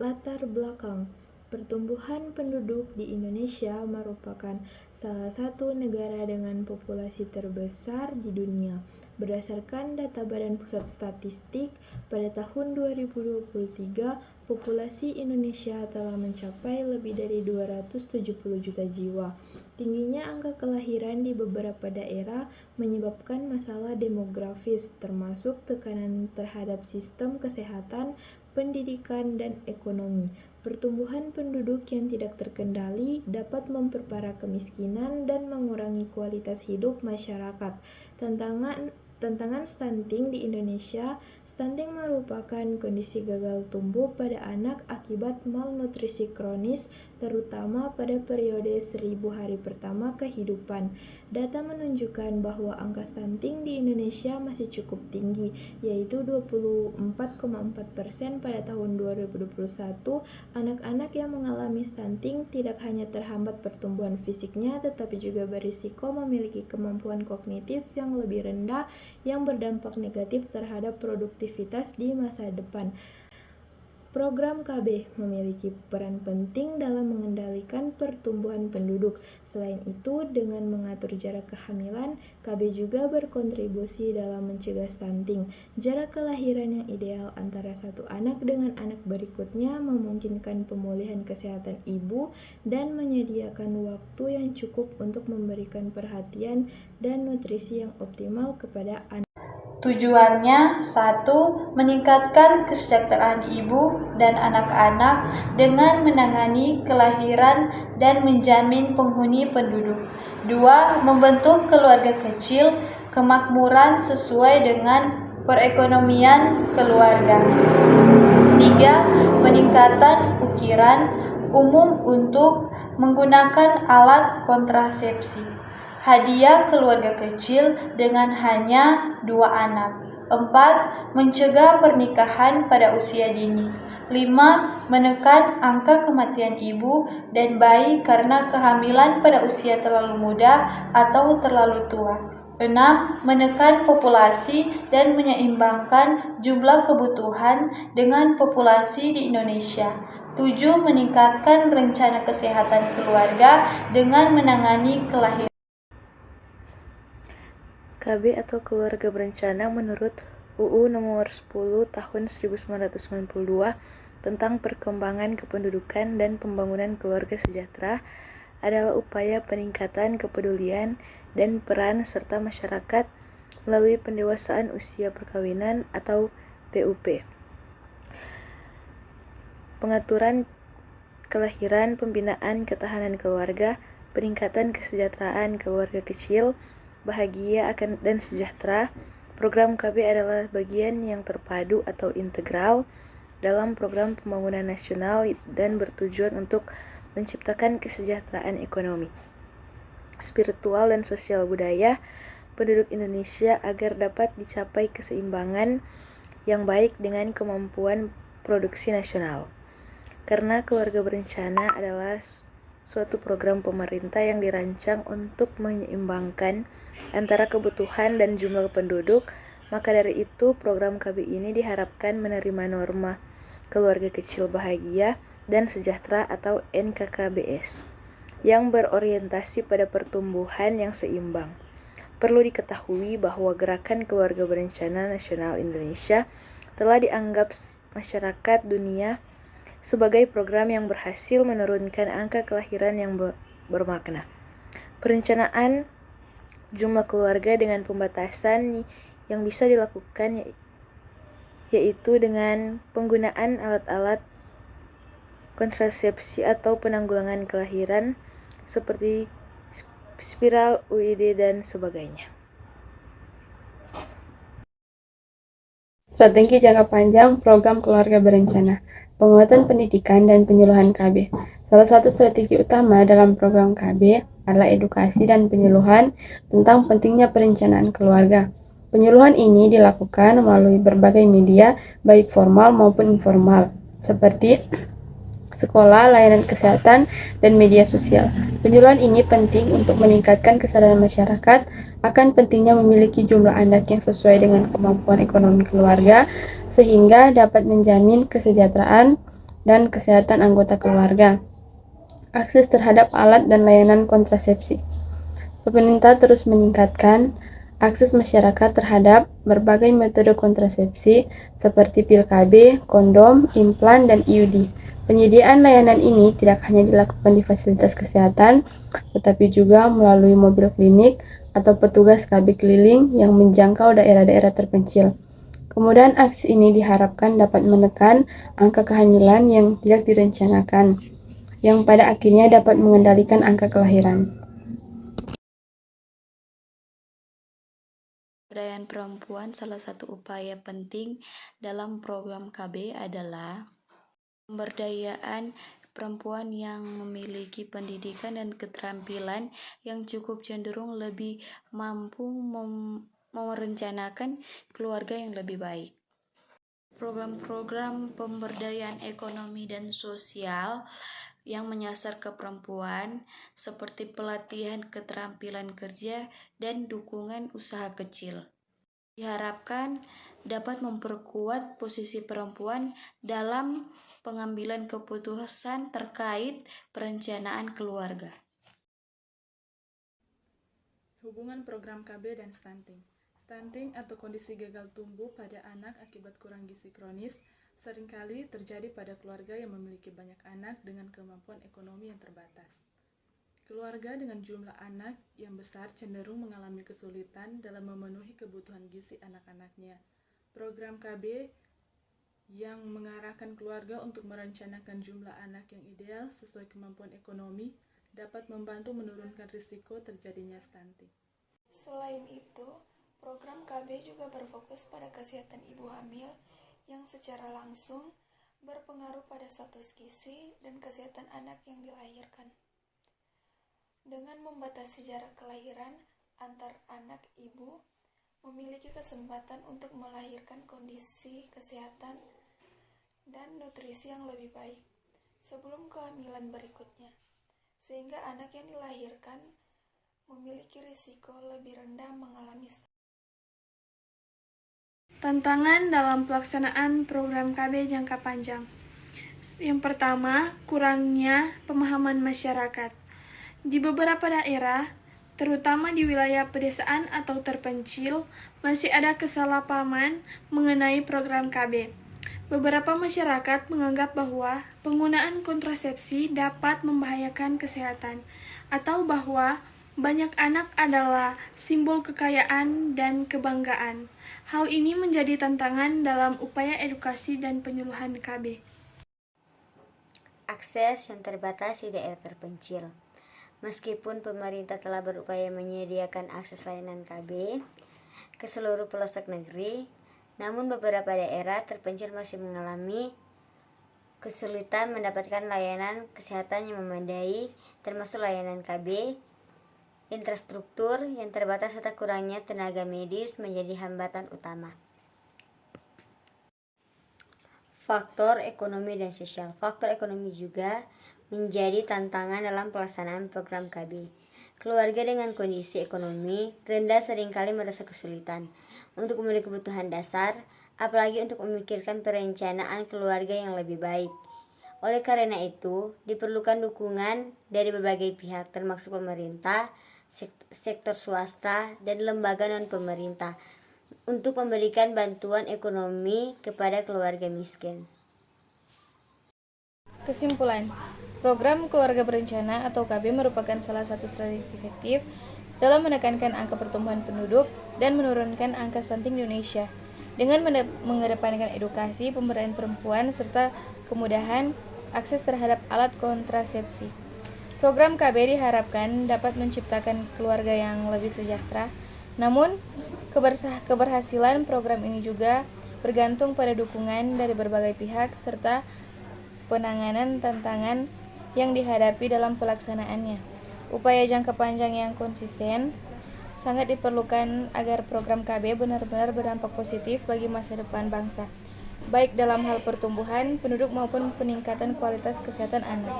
Latar belakang pertumbuhan penduduk di Indonesia merupakan salah satu negara dengan populasi terbesar di dunia. Berdasarkan data Badan Pusat Statistik, pada tahun 2023, populasi Indonesia telah mencapai lebih dari 270 juta jiwa. Tingginya angka kelahiran di beberapa daerah menyebabkan masalah demografis, termasuk tekanan terhadap sistem kesehatan, pendidikan, dan ekonomi. Pertumbuhan penduduk yang tidak terkendali dapat memperparah kemiskinan dan mengurangi kualitas hidup masyarakat. Tantangan stunting di Indonesia. Stunting merupakan kondisi gagal tumbuh pada anak akibat malnutrisi kronis, terutama pada periode 1000 hari pertama kehidupan. Data menunjukkan bahwa angka stunting di Indonesia masih cukup tinggi, yaitu 24,4% pada tahun 2021. Anak-anak yang mengalami stunting tidak hanya terhambat pertumbuhan fisiknya, tetapi juga berisiko memiliki kemampuan kognitif yang lebih rendah yang berdampak negatif terhadap produktivitas di masa depan. Program KB memiliki peran penting dalam mengendalikan pertumbuhan penduduk. Selain itu, dengan mengatur jarak kehamilan, KB juga berkontribusi dalam mencegah stunting. Jarak kelahiran yang ideal antara satu anak dengan anak berikutnya memungkinkan pemulihan kesehatan ibu dan menyediakan waktu yang cukup untuk memberikan perhatian dan nutrisi yang optimal kepada anak. Tujuannya, 1. Meningkatkan kesejahteraan ibu dan anak-anak dengan menangani kelahiran dan menjamin penghuni penduduk. 2. Membentuk keluarga kecil, kemakmuran sesuai dengan perekonomian keluarga. 3. Peningkatan ukiran umum untuk menggunakan alat kontrasepsi. Hadiah keluarga kecil dengan hanya 2 anak. 4. Mencegah pernikahan pada usia dini. 5. Menekan angka kematian ibu dan bayi karena kehamilan pada usia terlalu muda atau terlalu tua. 6. Menekan populasi dan menyeimbangkan jumlah kebutuhan dengan populasi di Indonesia. 7. Meningkatkan rencana kesehatan keluarga dengan menangani kelahiran. KB atau keluarga berencana menurut UU Nomor 10 Tahun 1992 tentang perkembangan kependudukan dan pembangunan keluarga sejahtera adalah upaya peningkatan kepedulian dan peran serta masyarakat melalui pendewasaan usia perkawinan atau PUP. Pengaturan kelahiran, pembinaan ketahanan keluarga, peningkatan kesejahteraan keluarga kecil, bahagia dan sejahtera. Program KB adalah bagian yang terpadu atau integral dalam program pembangunan nasional dan bertujuan untuk menciptakan kesejahteraan ekonomi, spiritual, dan sosial budaya penduduk Indonesia agar dapat dicapai keseimbangan yang baik dengan kemampuan produksi nasional. Karena keluarga berencana adalah suatu program pemerintah yang dirancang untuk menyeimbangkan antara kebutuhan dan jumlah penduduk, maka dari itu program KB ini diharapkan menerima norma keluarga kecil bahagia dan sejahtera atau NKKBS yang berorientasi pada pertumbuhan yang seimbang. Perlu diketahui bahwa Gerakan Keluarga Berencana Nasional Indonesia telah dianggap masyarakat dunia sebagai program yang berhasil menurunkan angka kelahiran yang bermakna. Perencanaan jumlah keluarga dengan pembatasan yang bisa dilakukan yaitu dengan penggunaan alat-alat kontrasepsi atau penanggulangan kelahiran seperti spiral, UID, dan sebagainya. Strategi jangka panjang program keluarga berencana, penguatan pendidikan dan penyuluhan KB. Salah satu strategi utama dalam program KB adalah edukasi dan penyuluhan tentang pentingnya perencanaan keluarga. Penyuluhan ini dilakukan melalui berbagai media, baik formal maupun informal, seperti sekolah, layanan kesehatan, dan media sosial. Penyuluhan ini penting untuk meningkatkan kesadaran masyarakat akan pentingnya memiliki jumlah anak yang sesuai dengan kemampuan ekonomi keluarga, sehingga dapat menjamin kesejahteraan dan kesehatan anggota keluarga. Akses terhadap alat dan layanan kontrasepsi. Pemerintah terus meningkatkan akses masyarakat terhadap berbagai metode kontrasepsi seperti pil KB, kondom, implan, dan IUD. Penyediaan layanan ini tidak hanya dilakukan di fasilitas kesehatan, tetapi juga melalui mobil klinik atau petugas KB keliling yang menjangkau daerah-daerah terpencil. Kemudian aksi ini diharapkan dapat menekan angka kehamilan yang tidak direncanakan, yang pada akhirnya dapat mengendalikan angka kelahiran. Pemberdayaan perempuan, salah satu upaya penting dalam program KB adalah pemberdayaan perempuan yang memiliki pendidikan dan keterampilan yang cukup cenderung lebih mampu merencanakan keluarga yang lebih baik. Program-program pemberdayaan ekonomi dan sosial yang menyasar ke perempuan seperti pelatihan keterampilan kerja dan dukungan usaha kecil diharapkan dapat memperkuat posisi perempuan dalam pengambilan keputusan terkait perencanaan keluarga. Hubungan program KB dan stunting. Stunting atau kondisi gagal tumbuh pada anak akibat kurang gizi kronis seringkali terjadi pada keluarga yang memiliki banyak anak dengan kemampuan ekonomi yang terbatas. Keluarga dengan jumlah anak yang besar cenderung mengalami kesulitan dalam memenuhi kebutuhan gizi anak-anaknya. Program KB yang mengarahkan keluarga untuk merencanakan jumlah anak yang ideal sesuai kemampuan ekonomi dapat membantu menurunkan risiko terjadinya stunting. Selain itu, program KB juga berfokus pada kesehatan ibu hamil yang secara langsung berpengaruh pada status gizi dan kesehatan anak yang dilahirkan. Dengan membatasi jarak kelahiran antar anak ibu, memiliki kesempatan untuk melahirkan kondisi kesehatan dan nutrisi yang lebih baik sebelum kehamilan berikutnya, sehingga anak yang dilahirkan memiliki risiko lebih rendah mengalami stunting. Tantangan dalam pelaksanaan program KB jangka panjang. Yang pertama, kurangnya pemahaman masyarakat. Di beberapa daerah, terutama di wilayah pedesaan atau terpencil, masih ada kesalahpahaman mengenai program KB. Beberapa masyarakat menganggap bahwa penggunaan kontrasepsi dapat membahayakan kesehatan, atau bahwa banyak anak adalah simbol kekayaan dan kebanggaan. Hal ini menjadi tantangan dalam upaya edukasi dan penyuluhan KB. Akses yang terbatas di daerah terpencil. Meskipun pemerintah telah berupaya menyediakan akses layanan KB ke seluruh pelosok negeri, namun beberapa daerah terpencil masih mengalami kesulitan mendapatkan layanan kesehatan yang memadai, termasuk layanan KB. Infrastruktur yang terbatas serta kurangnya tenaga medis menjadi hambatan utama. Faktor ekonomi dan sosial. Faktor ekonomi juga menjadi tantangan dalam pelaksanaan program KB. Keluarga dengan kondisi ekonomi rendah seringkali merasa kesulitan untuk memenuhi kebutuhan dasar, apalagi untuk memikirkan perencanaan keluarga yang lebih baik. Oleh karena itu, diperlukan dukungan dari berbagai pihak, termasuk pemerintah, sektor swasta, dan lembaga non-pemerintah untuk memberikan bantuan ekonomi kepada keluarga miskin. Kesimpulan, program keluarga berencana atau KB merupakan salah satu strategi efektif dalam menekankan angka pertumbuhan penduduk dan menurunkan angka stunting di Indonesia dengan mengedepankan edukasi, pemberdayaan perempuan, serta kemudahan akses terhadap alat kontrasepsi. Program KB diharapkan dapat menciptakan keluarga yang lebih sejahtera. Namun, keberhasilan program ini juga bergantung pada dukungan dari berbagai pihak serta penanganan tantangan yang dihadapi dalam pelaksanaannya. Upaya jangka panjang yang konsisten sangat diperlukan agar program KB benar-benar berdampak positif bagi masa depan bangsa, baik dalam hal pertumbuhan penduduk maupun peningkatan kualitas kesehatan anak.